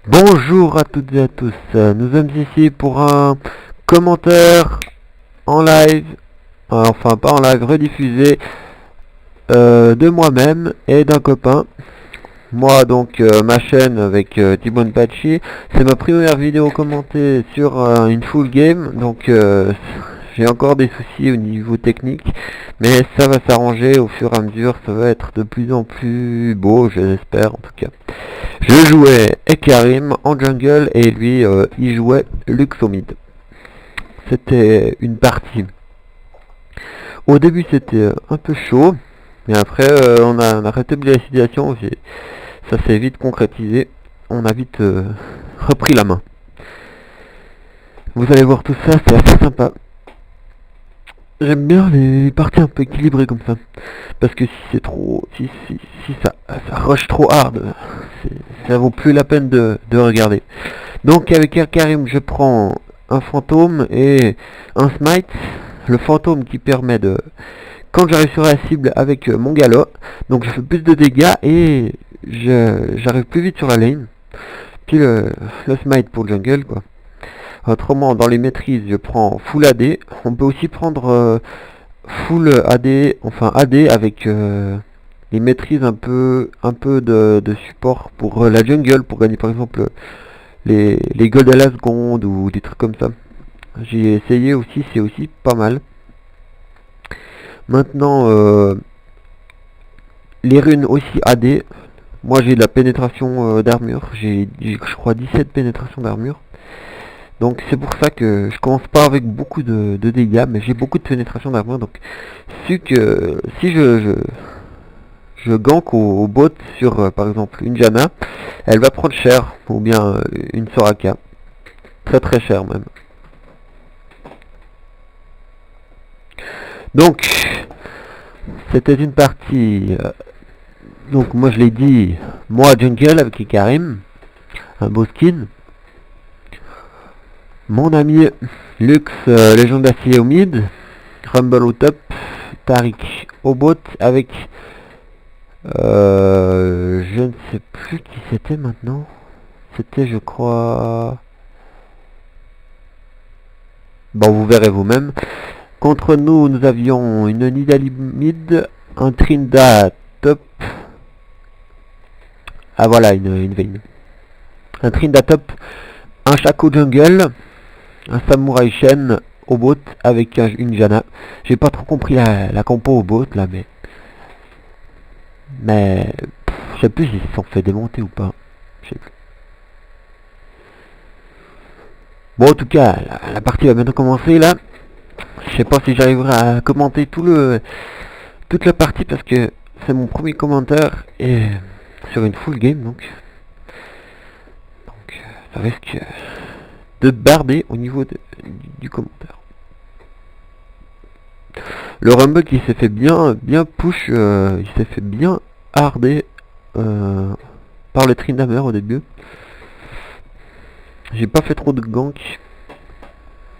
Bonjour à toutes et à tous, nous sommes ici pour un commentaire en live, enfin pas en live, rediffusé de moi-même et d'un copain. Moi donc ma chaîne avec T-Bone Patchy, c'est ma première vidéo commentée sur une full game, donc j'ai encore des soucis au niveau technique, mais ça va s'arranger au fur et à mesure, ça va être de plus en plus beau, je l'espère en tout cas. Je jouais Ekarim en jungle et lui il jouait Lux au mid. C'était une partie. Au début c'était un peu chaud, mais après on a rétabli la situation, ça s'est vite concrétisé, on a vite repris la main. Vous allez voir tout ça, c'est assez sympa. J'aime bien les parties un peu équilibrées comme ça. Parce que si c'est trop. Si ça rush trop hard, ça vaut plus la peine de regarder. Donc avec Karim je prends un fantôme et un smite. Le fantôme qui permet de. Quand j'arrive sur la cible avec mon galop, donc je fais plus de dégâts et j'arrive plus vite sur la lane. Puis le smite pour le jungle quoi. Autrement, dans les maîtrises, je prends full AD. On peut aussi prendre full AD, enfin AD avec les maîtrises un peu de support pour la jungle, pour gagner par exemple les gold à la seconde ou des trucs comme ça. J'ai essayé aussi, c'est aussi pas mal. Maintenant, les runes aussi AD. Moi j'ai de la pénétration d'armure, j'ai je crois 17 pénétrations d'armure. Donc c'est pour ça que je commence pas avec beaucoup de dégâts, mais j'ai beaucoup de pénétration d'armure. Donc si je gank au bot sur par exemple une Janna, elle va prendre cher, ou bien une Soraka. Très très cher même. Donc c'était une partie. Donc moi je l'ai dit, moi jungle avec Ikarim, un beau skin. Mon ami Lux, légende d'acier au mid, Rumble au top, Tariq au bot avec je ne sais plus qui c'était maintenant. C'était je crois. Bon vous verrez vous-même. Contre nous nous avions une Nidalee mid, un Trinda top. Ah voilà une Vayne. Un Trinda top, un Shaco jungle, un Samurai Shen au bot avec une Janna. J'ai pas trop compris la compo au bot là mais je sais plus s'ils se sont fait démonter ou pas. Je sais plus. Bon en tout cas la partie va bientôt commencer là. Je sais pas si j'arriverai à commenter toute la partie parce que c'est mon premier commentaire et sur une full game donc ça risque de barder au niveau du commentaire. Le Rumble qui s'est fait bien push, il s'est fait bien harder par le Tryndamere au début. J'ai pas fait trop de gank.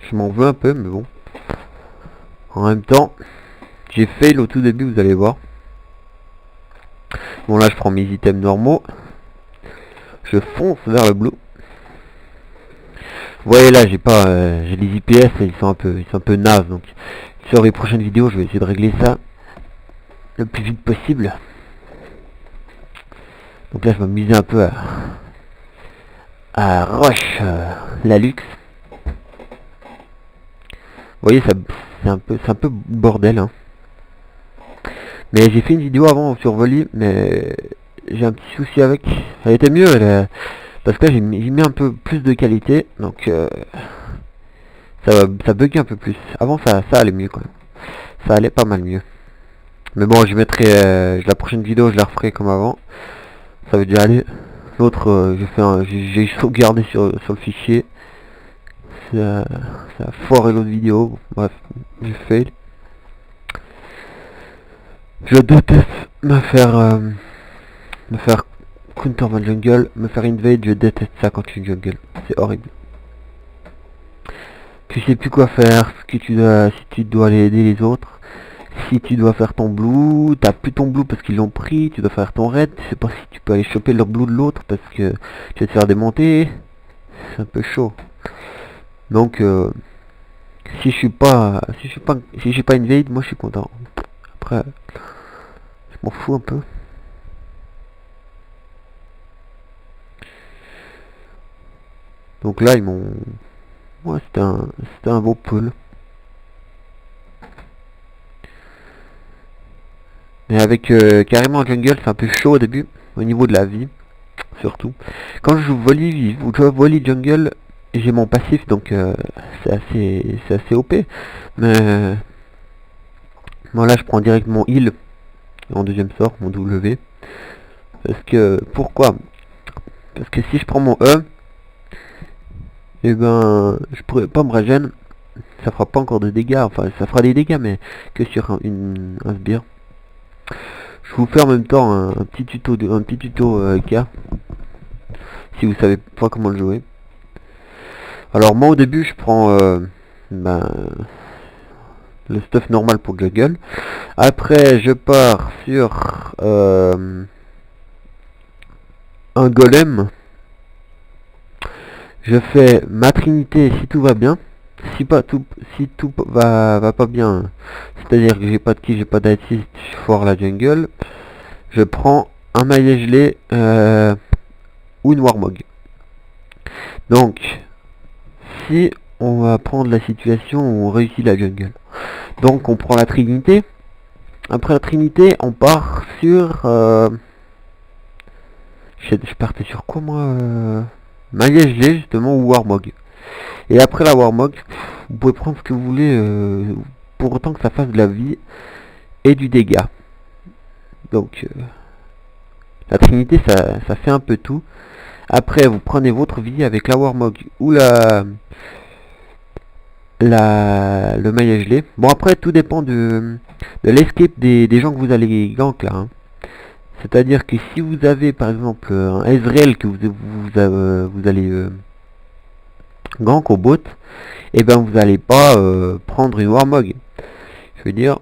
Je m'en veux un peu mais bon. En même temps, j'ai fail au tout début, vous allez voir. Bon là je prends mes items normaux. Je fonce vers le blue. Vous voyez là j'ai pas j'ai les IPS et ils sont un peu nazes donc sur les prochaines vidéos je vais essayer de régler ça le plus vite possible. Donc là je vais m'amuser un peu à rush la luxe. Vous voyez ça c'est un peu bordel hein. Mais j'ai fait une vidéo avant sur Volley mais j'ai un petit souci avec. Elle était mieux parce que là j'ai mis un peu plus de qualité donc ça bug un peu plus. Avant ça allait mieux quand même. Ça allait pas mal mieux. Mais bon je mettrai la prochaine vidéo je la referai comme avant. Ça veut dire aller. L'autre j'ai sauvegardé sur le fichier. Ça a foiré l'autre vidéo. Bref, j'ai fail. Je déteste me faire counter dans le jungle, me faire invade, je déteste ça quand tu jungle. C'est horrible. Tu sais plus quoi faire, si tu dois aller aider les autres. Si tu dois faire ton blue, t'as plus ton blue parce qu'ils l'ont pris, tu dois faire ton red, tu sais pas si tu peux aller choper le blue de l'autre parce que tu vas te faire démonter. C'est un peu chaud. Donc si je suis pas invade, moi je suis content. Après, je m'en fous un peu. Donc là ils m'ont... Ouais, c'était un beau pull. Mais avec carrément jungle, c'est un peu chaud au début, au niveau de la vie, surtout. Quand je joue volley ou je joue volley jungle, j'ai mon passif, donc c'est assez OP. Mais bon là je prends direct mon heal en deuxième sort, mon W. Parce que, pourquoi? Parce que si je prends mon E, et ben je pourrais pas me régène, ça fera pas encore de dégâts, enfin ça fera des dégâts mais que sur un sbire. Je vous fais en même temps un petit tuto K, si vous savez pas comment le jouer. Alors moi au début je prends ben, le stuff normal pour jungle. Après je pars sur un golem. Je fais ma trinité si tout va bien. Si tout va pas bien, c'est-à-dire que j'ai pas de ki, j'ai pas d'assist, je foire la jungle, je prends un maillet gelé ou une warmog. Donc, si on va prendre la situation où on réussit la jungle, donc on prend la trinité. Après la trinité, on part sur... je partais sur quoi moi maillet gelé justement ou warmog. Et après la warmog, vous pouvez prendre ce que vous voulez pour autant que ça fasse de la vie et du dégât. Donc la trinité ça fait un peu tout. Après vous prenez votre vie avec la warmog ou le maillet gelé. Bon après tout dépend de l'escape des gens que vous allez gank là. Hein. C'est-à-dire que si vous avez par exemple un Ezreal que vous allez gank au bot, et ben vous allez pas prendre une warmog. Je veux dire,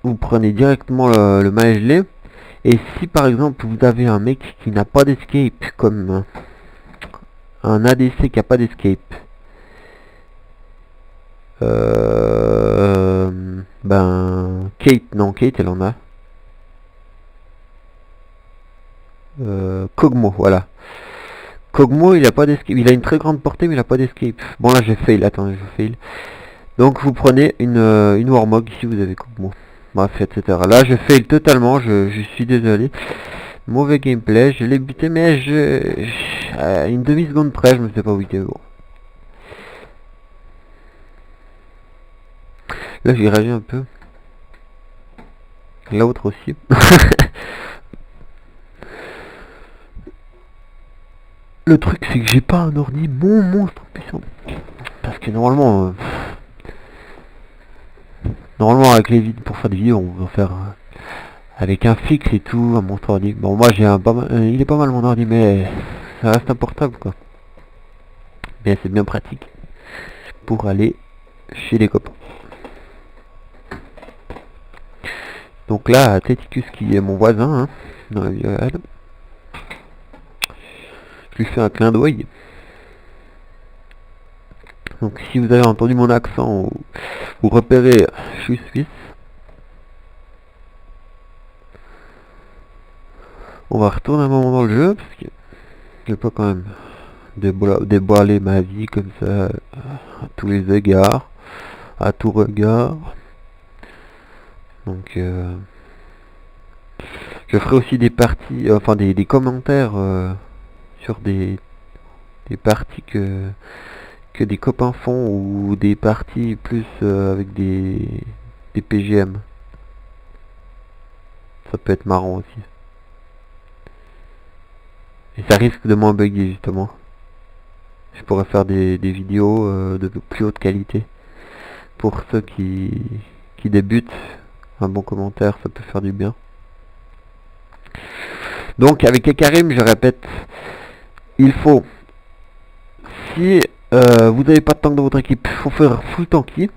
vous prenez directement le maillet gelé. Et si par exemple vous avez un mec qui n'a pas d'escape, comme un ADC qui a pas d'escape, ben Kate, non Kate elle en a. Kog'Maw, voilà. Kog'Maw il a pas d'escape, il a une très grande portée mais il a pas d'escape. Bon là j'ai fail, attendez je fail. Donc vous prenez une warmog si vous avez Kog'Maw. Bref, etc. Là je fail totalement, je suis désolé. Mauvais gameplay, je l'ai buté mais à une demi-seconde près je me fais pas buter. Bon. Là j'ai réagi un peu. L'autre aussi. Le truc c'est que j'ai pas un ordi mon monstre puissant. Parce que normalement avec les vidéos pour faire des vidéos on va faire avec un fixe et tout, un monstre ordi. Bon moi j'ai un pas mal, il est pas mal mon ordi mais ça reste un portable quoi. Mais c'est bien pratique pour aller chez les copains. Donc là Teticus qui est mon voisin hein, dans la vie réelle. Je lui fais un clin d'œil. Donc si vous avez entendu mon accent, vous repérez, je suis suisse. On va retourner un moment dans le jeu, parce que je vais pas quand même déboiler ma vie comme ça à tous les égards, à tout regard. Donc je ferai aussi des parties, enfin des commentaires sur des parties que des copains font ou des parties plus avec des PGM. Ça peut être marrant aussi. Et ça risque de moins bugger justement. Je pourrais faire des vidéos de plus haute qualité. Pour ceux qui débutent, un bon commentaire ça peut faire du bien. Donc avec Ekarim, je répète, il faut, si vous n'avez pas de tank dans votre équipe, il faut faire full tanky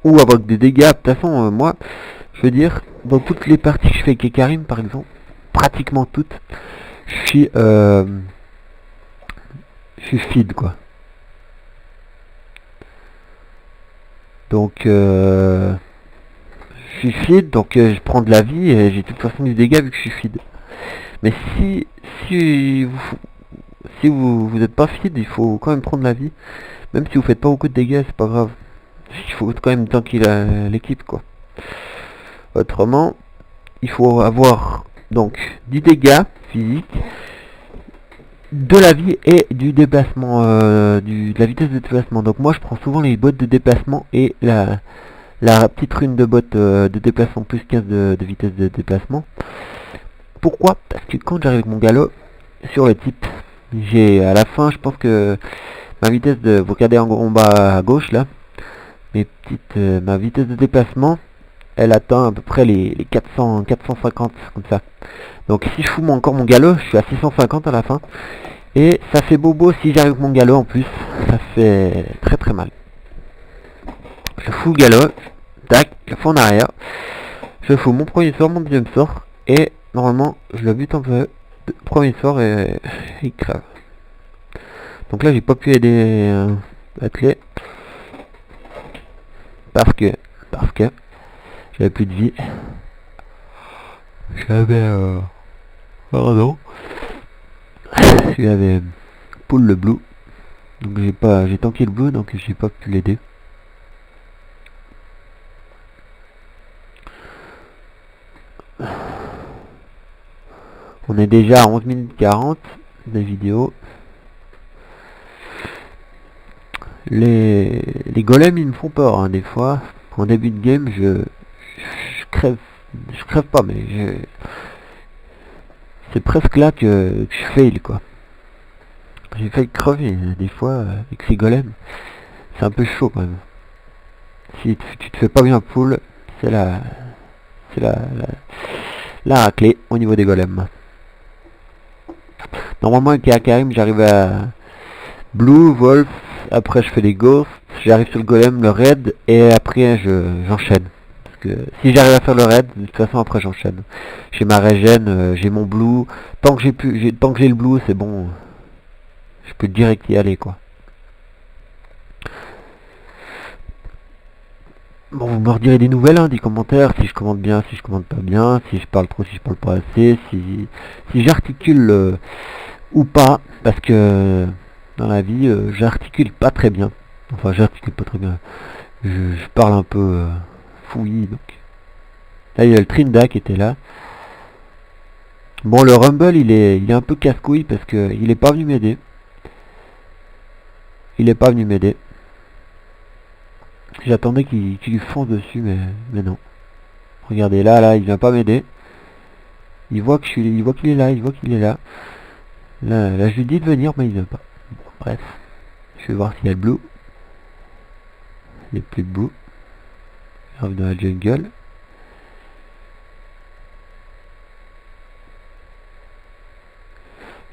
ou avec des dégâts. De toute façon moi Je veux dire, dans toutes les parties que je fais avec Karim par exemple, pratiquement toutes, je suis feed quoi. Donc je suis feed, donc je prends de la vie et j'ai de toute façon du dégât vu que je suis feed. Mais si vous êtes pas feed, il faut quand même prendre la vie. Même si vous faites pas beaucoup de dégâts, c'est pas grave. Il faut quand même tanker l'équipe quoi. Autrement, il faut avoir donc du dégât physique, de la vie et du déplacement, de la vitesse de déplacement. Donc moi je prends souvent les bottes de déplacement et la petite rune de botte de déplacement plus 15 de vitesse de déplacement. Pourquoi? Parce que quand j'arrive avec mon galop sur le type, j'ai à la fin, je pense que ma vitesse de, vous regardez en bas à gauche là, ma vitesse de déplacement, elle atteint à peu près les 450 comme ça. Donc si je fous encore mon galop, je suis à 650 à la fin. Et ça fait bobo si j'arrive avec mon galop en plus. Ça fait très très mal. Je fous le galop, tac, je fous en arrière. Je fous mon premier sort, mon deuxième sort. Et normalement, je le bute un peu. Premier sort et il crève. Donc là, j'ai pas pu aider l'athlète. Parce que j'avais plus de vie. J'avais pardon. J'avais pull le blue. Donc j'ai tanké le blue, donc j'ai pas pu l'aider. On est déjà à 11 minutes 40 de vidéo. Les golems ils me font peur hein, des fois. En début de game je crève pas mais c'est presque là que je fail quoi. J'ai failli crever des fois avec ces golems. C'est un peu chaud quand même. Si tu te fais pas bien pull, c'est la raclée au niveau des golems. Normalement avec Karim j'arrive à Blue, Wolf, après je fais des ghosts, j'arrive sur le golem, le raid, et après j'enchaîne. Parce que si j'arrive à faire le raid, de toute façon après j'enchaîne. J'ai ma régène, j'ai mon blue, tant que j'ai le blue c'est bon. Je peux direct y aller quoi. Bon, vous me redirez des nouvelles, hein, des commentaires, si je commande bien, si je commande pas bien, si je parle trop, si je parle pas assez, si j'articule ou pas, parce que dans la vie, j'articule pas très bien. Enfin, j'articule pas très bien. Je parle un peu fouillis, donc. Là, il y a le Trinda qui était là. Bon, le Rumble, il est un peu casse-couille parce que il est pas venu m'aider. J'attendais qu'il fonce dessus, mais non. Regardez, là, il vient pas m'aider. Il voit qu'il est là, Là, je lui dis de venir, mais il vient pas. Bon, bref. Je vais voir s'il y a le blue. Il n'y a plus de blue. J'arrive dans la jungle.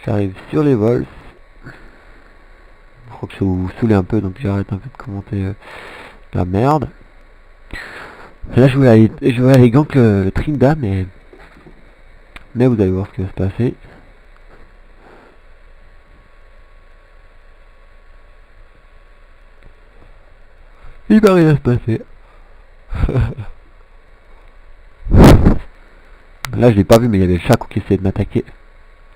J'arrive sur les vols. Je crois que ça vous saoule un peu, donc j'arrête un peu de commenter la merde. Là, je vais aller gank le Trinda, mais vous allez voir ce qui va se passer. Il va rien se passer. Là, je l'ai pas vu, mais il y avait le Chaco qui essayait de m'attaquer.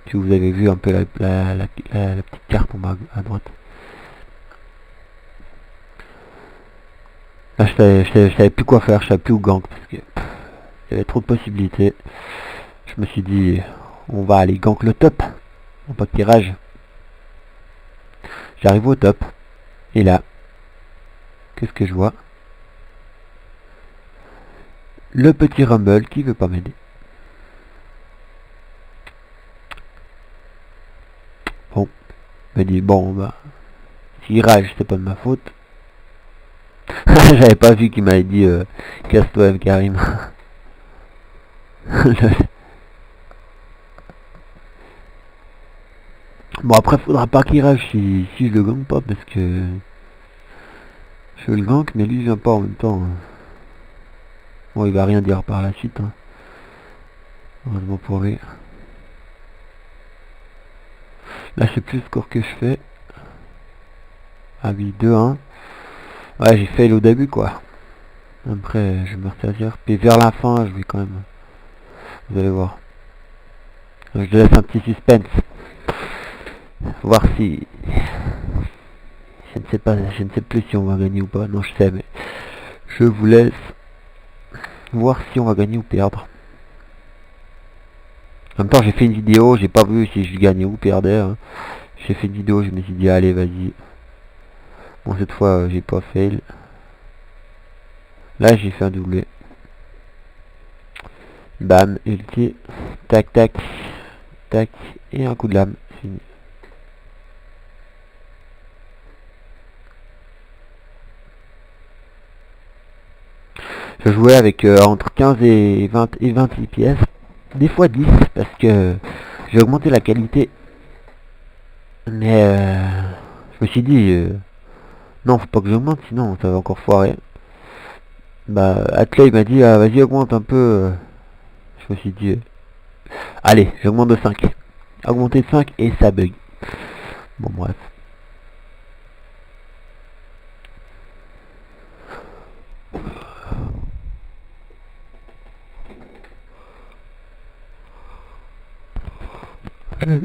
Si vous avez vu un peu la petite carte en bas à droite. Là, je savais plus quoi faire, je savais plus où gank parce que il y avait trop de possibilités. Je me suis dit, on va aller gank le top. On pas qu'il rage. J'arrive au top. Et là, qu'est-ce que je vois? Le petit Rumble qui veut pas m'aider. Bon, me dit bon bah s'il rage c'est pas de ma faute. J'avais pas vu qu'il m'avait dit casse-toi Karim. Bon après faudra pas qu'il rage si je le gank pas parce que je le gank mais lui il vient pas en même temps. Bon, il va rien dire par la suite, hein. Heureusement pour lui. Là, je sais plus le score que je fais. Ah oui, 2-1. Ouais, j'ai fail au début, quoi. Après, je vais me ressaisir. Puis vers la fin, je vais quand même... Vous allez voir. Je laisse un petit suspense. Voir si... Je ne sais pas, je ne sais plus si on va gagner ou pas. Non, je sais, mais... Je vous laisse voir si on va gagner ou perdre. En même temps, j'ai fait une vidéo, j'ai pas vu si je gagnais ou perdais, hein. J'ai fait une vidéo, je me suis dit, allez, vas-y. Bon, cette fois, j'ai pas fail. Là, j'ai fait un doublé. Bam, ulti. Tac, tac. Tac. Et un coup de lame. Fini. Je jouais avec entre 15 et 20 et 28 pièces. Des fois 10 parce que j'ai augmenté la qualité. Mais je me suis dit non, faut pas que j'augmente, sinon ça va encore foirer. Bah Atley il m'a dit ah, vas-y augmente un peu. Je me suis dit allez, j'augmente de 5. Augmenter de 5 et ça bug. Bon bref.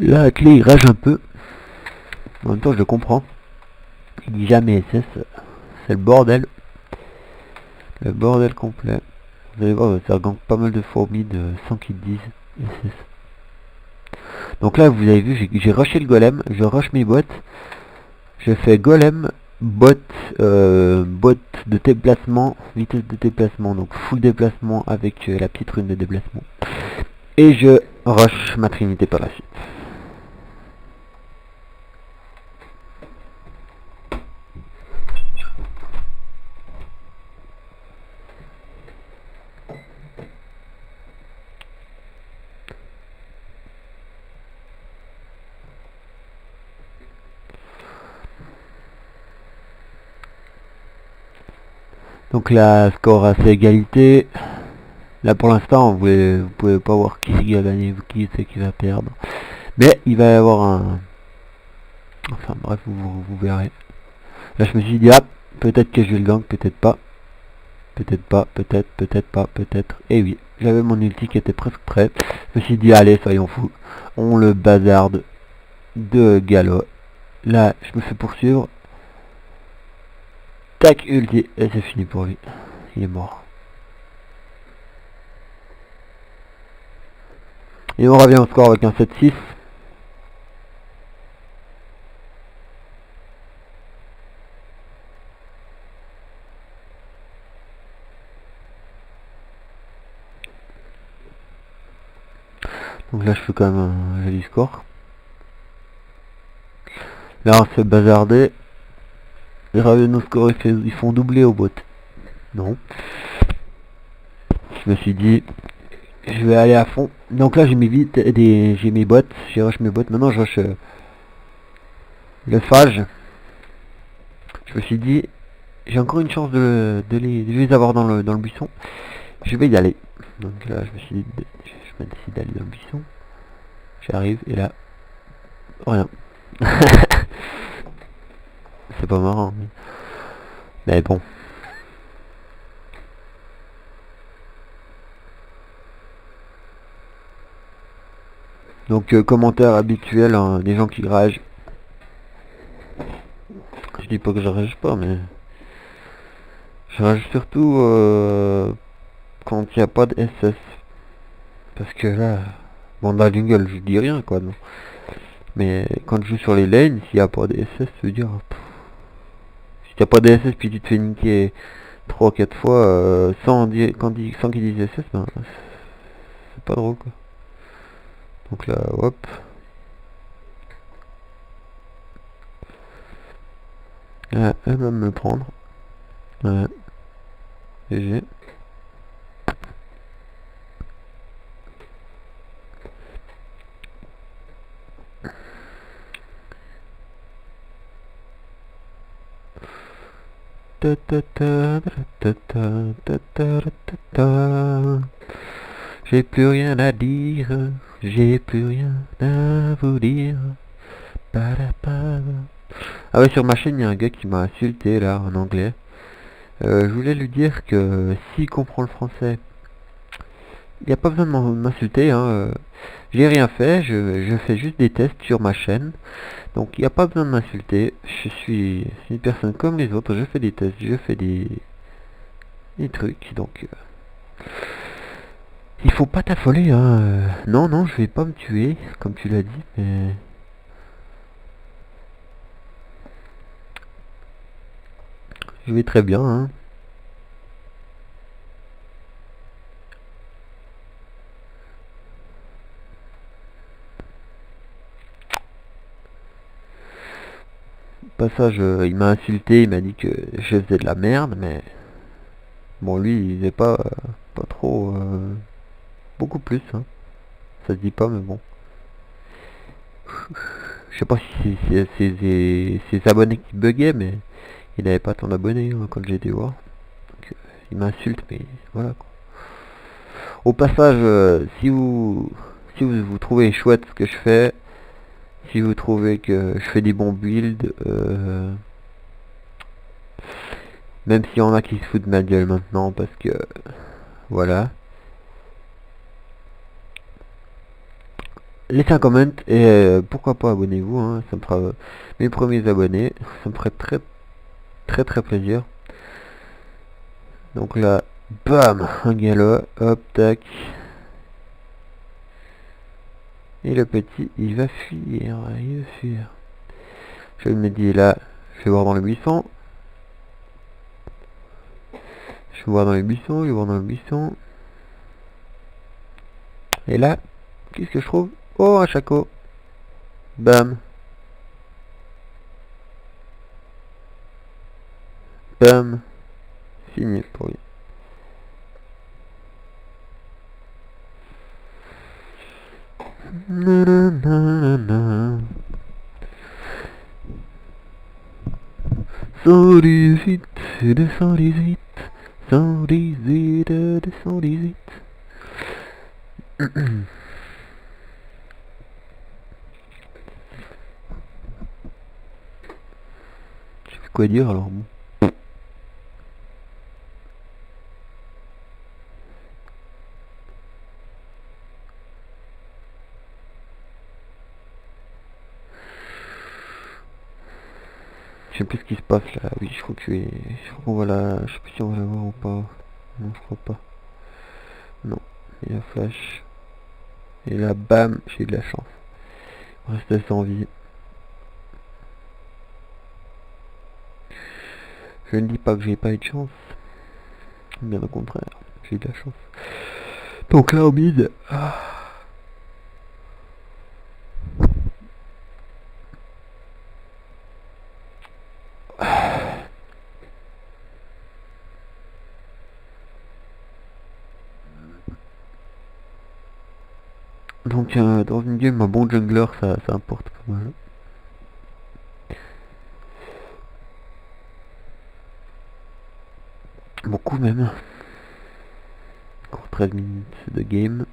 Là Atley il rage un peu. En même temps je le comprends. Il dit jamais SS. C'est le bordel. Le bordel complet. Vous allez voir, ça gagne pas mal de fourmis de 100 qui disent SS. Donc là, vous avez vu, j'ai rushé le golem, je rush mes bots. Je fais golem, bot, bot de déplacement, vitesse de déplacement, donc full déplacement avec la petite rune de déplacement. Et je rush ma trinité par la suite. Donc là, score assez égalité. Là pour l'instant, vous pouvez pas voir qui a gagné, qui c'est qui va perdre. Mais il va y avoir un... Enfin bref, vous verrez. Là je me suis dit, ah, peut-être que je vais le gang, peut-être pas. Peut-être pas, peut-être pas, peut-être. Et oui, j'avais mon ulti qui était presque prêt. Je me suis dit, allez, soyons fous. On le bazarde de galop. Là, je me fais poursuivre. Tac, ulti. Et c'est fini pour lui. Il est mort. Et on revient au score avec un 7-6. Donc là, je fais quand même un joli score. Là, on se fait bazarder. Les nos scores, ils font doubler au bot. Non. Je me suis dit, je vais aller à fond. Donc là, j'ai mes j'ai mes bots. J'ai rush mes bots. Maintenant, je rush le phage. Je me suis dit, j'ai encore une chance de les avoir dans le buisson. Je vais y aller. Donc là, je me suis dit, je me décide d'aller dans le buisson. J'arrive et là, rien. C'est pas marrant. Mais bon. Donc commentaire habituel, hein, des gens qui ragent. Je dis pas que je rage pas, mais je rage surtout quand il n'y a pas de SS. Parce que là, bon dans la jungle je dis rien quoi, non. Mais quand je joue sur les lanes, s'il n'y a pas de SS, ça veut dire... Si t'as pas de SS puis tu te fais niquer 3-4 fois sans qu'ils disent SS, ben c'est pas drôle quoi. Donc là, hop. Elle va me prendre. Ouais. GG. J'ai plus rien à dire, j'ai plus rien à vous dire. Ah ouais, sur ma chaîne, il y a un gars qui m'a insulté là en anglais. Je voulais lui dire que s'il comprend le français, il n'y a pas besoin de m'insulter, hein. J'ai rien fait, je fais juste des tests sur ma chaîne. Donc il n'y a pas besoin de m'insulter. Je suis une personne comme les autres, je fais des tests, je fais des trucs. Donc il faut pas t'affoler, hein. Non, non, je vais pas me tuer, comme tu l'as dit, mais... Je vais très bien, hein. Au passage, il m'a insulté, il m'a dit que je faisais de la merde, mais... Bon, lui, il faisait pas trop... beaucoup plus, hein. Ça se dit pas, mais bon. Je sais pas si c'est ses abonnés qui buguaient, mais il n'avait pas tant d'abonnés hein, quand j'ai été voir. Donc, il m'insulte, mais voilà quoi. Au passage, si vous trouvez chouette ce que je fais, si vous trouvez que je fais des bons builds, même s'il y en a qui se foutent de ma gueule maintenant, parce que voilà. Laissez un comment et pourquoi pas abonnez-vous, hein, ça me fera mes premiers abonnés, ça me ferait très plaisir. Donc là, bam, un galop, hop, tac. Et le petit, il va fuir, il va fuir. Je me dis là, je vais voir dans le buisson. Je vais voir dans les buissons, je vais voir dans le buisson. Et là, qu'est-ce que je trouve? Oh, un chaco. Bam. Bam. Fini pour lui. Nanana. 118, 218, 118, 218. Je sais plus quoi dire alors bon. Je sais plus ce qui se passe là. Oui, je crois qu'on va la... Je sais plus si on va la voir ou pas. Non, je crois pas. Non. Il y a flash. Et là, bam, j'ai eu de la chance. On reste sans vie. Je ne dis pas que j'ai pas eu de chance. Bien au contraire, j'ai eu de la chance. Donc là, au mid... Donc dans une game, un bon jungler, ça importe pas mal. Beaucoup même. Encore 13 minutes de game.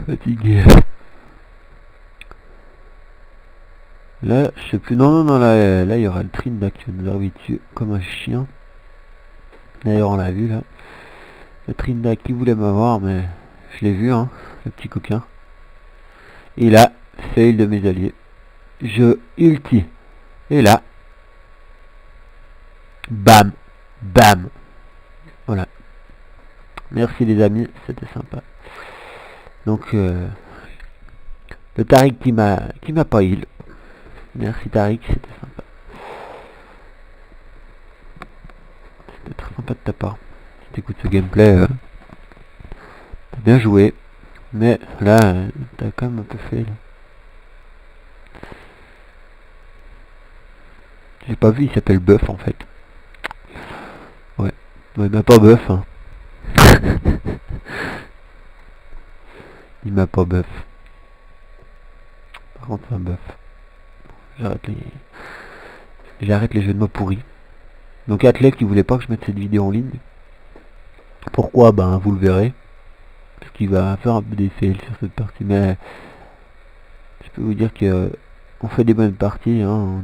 Fatigué. Là, je sais plus. Non, là, il y aura le Trinda qui va nous arriver dessus comme un chien. D'ailleurs, on l'a vu là. Le Trinda qui voulait m'avoir, mais je l'ai vu, hein, le petit coquin. Et là, fail de mes alliés. Je ulti. Et là, bam, bam. Voilà. Merci les amis, c'était sympa. Donc, le Tariq qui m'a pas heal. Merci Tariq, c'était sympa. C'était très sympa de ta part. Si t'écoutes ce gameplay, t'as Bien joué. Mais là, t'as quand même un peu fait là. J'ai pas vu, il s'appelle Buff en fait. Ouais. Ouais, il m'a pas buff hein. Il m'a pas buff. Par contre c'est un buff. J'arrête les jeux de mots pourris. Donc Athlète qui voulait pas que je mette cette vidéo en ligne. Pourquoi? Ben vous le verrez. Parce qu'il va faire un peu des fails sur cette partie. Mais je peux vous dire que on fait des bonnes parties, hein.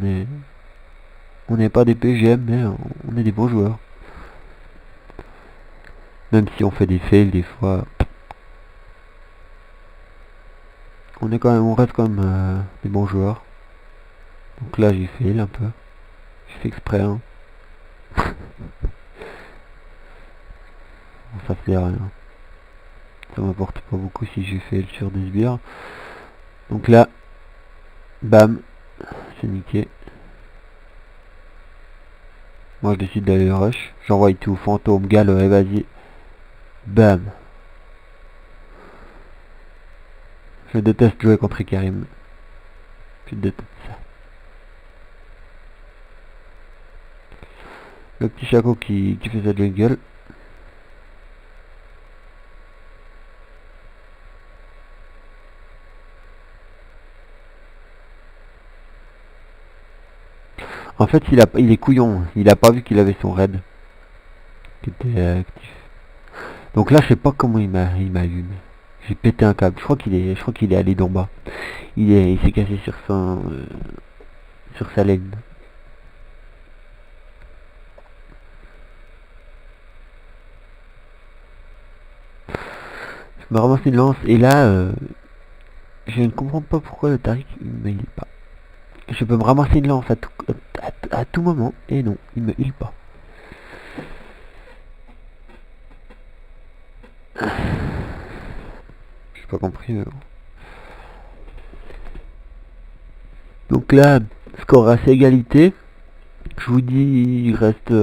On n'est pas des PGM mais on est des bons joueurs. Même si on fait des fails des fois. On reste quand même des bons joueurs. Donc là j'ai fail un peu. J'ai fait exprès hein. Bon, ça fait rien. Ça m'apporte pas beaucoup si j'ai fait sur des sbires. Donc là, bam, c'est niqué. Moi je décide d'aller rush. J'envoie tout, fantôme, galop, et vas-y. Bam. Je déteste jouer contre Karim. Je déteste ça. Le petit Chaco qui fait sa jungle. En fait, il est couillon. Il a pas vu qu'il avait son raid qui était actif. Donc là, je sais pas comment il m'a eu. J'ai pété un câble. Je crois qu'il est allé d'en bas. Il s'est cassé sur sa laine. Je me ramasse une lance et là, je ne comprends pas pourquoi le Tariq il me heal pas. Je peux me ramasser une lance à tout moment et non, il me heal pas. J'ai pas compris. Mais bon. Donc là, score assez égalité. Je vous dis, il reste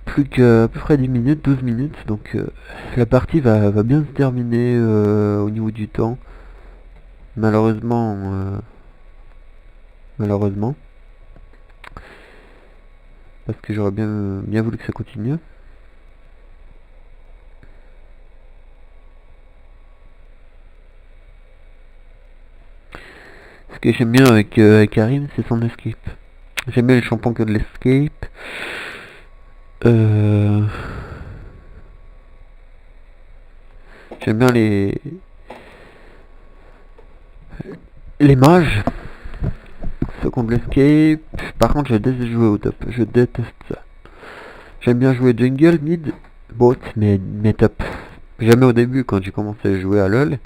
plus qu'à peu près 10 minutes, 12 minutes. Donc la partie va bien se terminer au niveau du temps. Malheureusement, parce que j'aurais bien voulu que ça continue. Ce que j'aime bien avec Karim, c'est son escape. J'aime bien les champions que de l'escape. J'aime bien les mages. Ceux qui ont de l'escape. Par contre, je déteste jouer au top. Je déteste ça. J'aime bien jouer jungle, mid, bot, mais top. Jamais au début, quand j'ai commencé à jouer à LoL.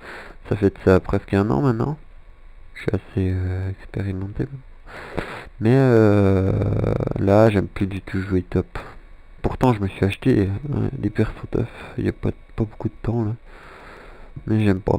Ça fait de ça presque un an maintenant. Je suis assez expérimenté. Mais là, j'aime plus du tout jouer top. Pourtant, je me suis acheté des persos top. Il n'y a pas beaucoup de temps là. Mais j'aime pas.